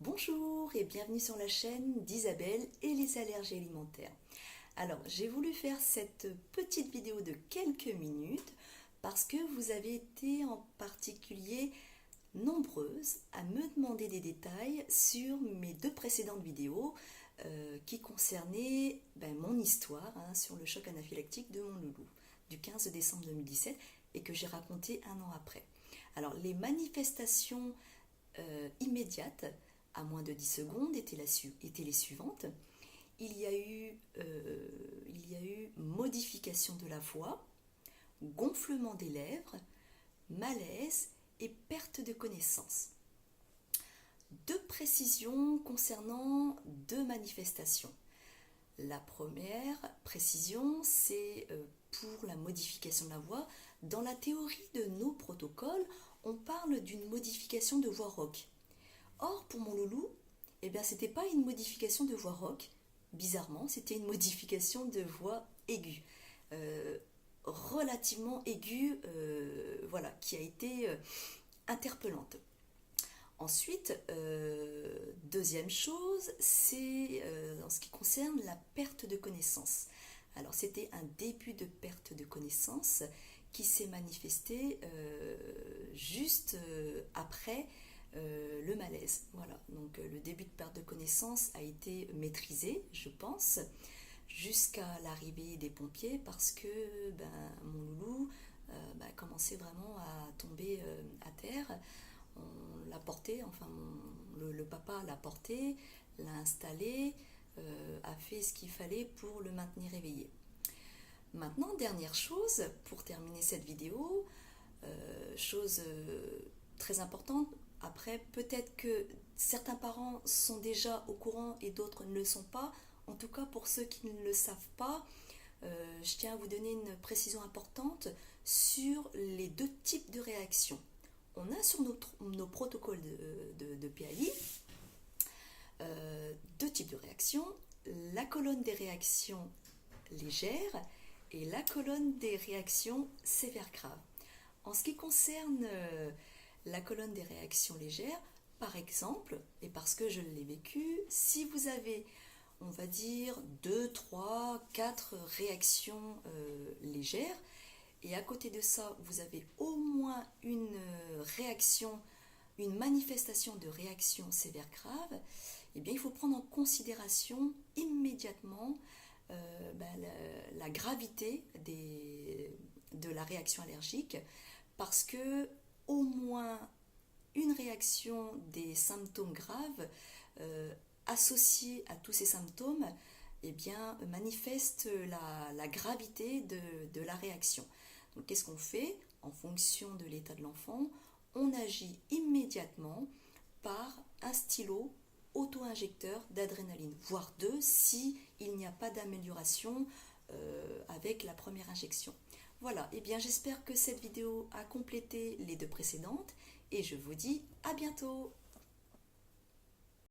Bonjour et bienvenue sur la chaîne d'Isabelle et les allergies alimentaires. Alors, j'ai voulu faire cette petite vidéo de quelques minutes parce que vous avez été en particulier nombreuses à me demander des détails sur mes deux précédentes vidéos qui concernaient mon histoire sur le choc anaphylactique de mon loulou du 15 décembre 2017 et que j'ai raconté un an après. Alors, les manifestations immédiates à moins de 10 secondes étaient les suivantes. Il y a eu modification de la voix, gonflement des lèvres, malaise et perte de connaissance. Deux précisions concernant deux manifestations. La première précision, c'est pour la modification de la voix. Dans la théorie de nos protocoles, on parle d'une modification de voix rauque. Or, pour mon loulou, c'était pas une modification de voix rauque. Bizarrement, c'était une modification de voix aiguë. Relativement aiguë, qui a été interpellante. Ensuite, deuxième chose, c'est en ce qui concerne la perte de connaissance. Alors, c'était un début de perte de connaissance qui s'est manifesté juste après le malaise. Voilà, donc le début de perte de connaissance a été maîtrisé, je pense, jusqu'à l'arrivée des pompiers parce que mon loulou commençait vraiment à tomber à terre. On l'a porté, le papa l'a porté, l'a installé, a fait ce qu'il fallait pour le maintenir éveillé. Maintenant, dernière chose, pour terminer cette vidéo, chose très importante. Après, peut-être que certains parents sont déjà au courant et d'autres ne le sont pas. En tout cas, pour ceux qui ne le savent pas, je tiens à vous donner une précision importante sur les deux types de réactions. On a sur nos protocoles de PAI deux types de réactions. La colonne des réactions légères et la colonne des réactions sévères graves. En ce qui concerne la colonne des réactions légères, par exemple, et parce que je l'ai vécu, si vous avez, on va dire, 2, 3, 4 réactions légères, et à côté de ça, vous avez au moins une réaction, une manifestation de réaction sévère grave, il faut prendre en considération immédiatement la gravité de la réaction allergique, parce que au moins une réaction des symptômes graves associée à tous ces symptômes manifeste la gravité de la réaction. Donc qu'est-ce qu'on fait? En fonction de l'état de l'enfant, on agit immédiatement par un stylo auto-injecteur d'adrénaline, voire deux si il n'y a pas d'amélioration avec la première injection. Voilà, j'espère que cette vidéo a complété les deux précédentes et je vous dis à bientôt.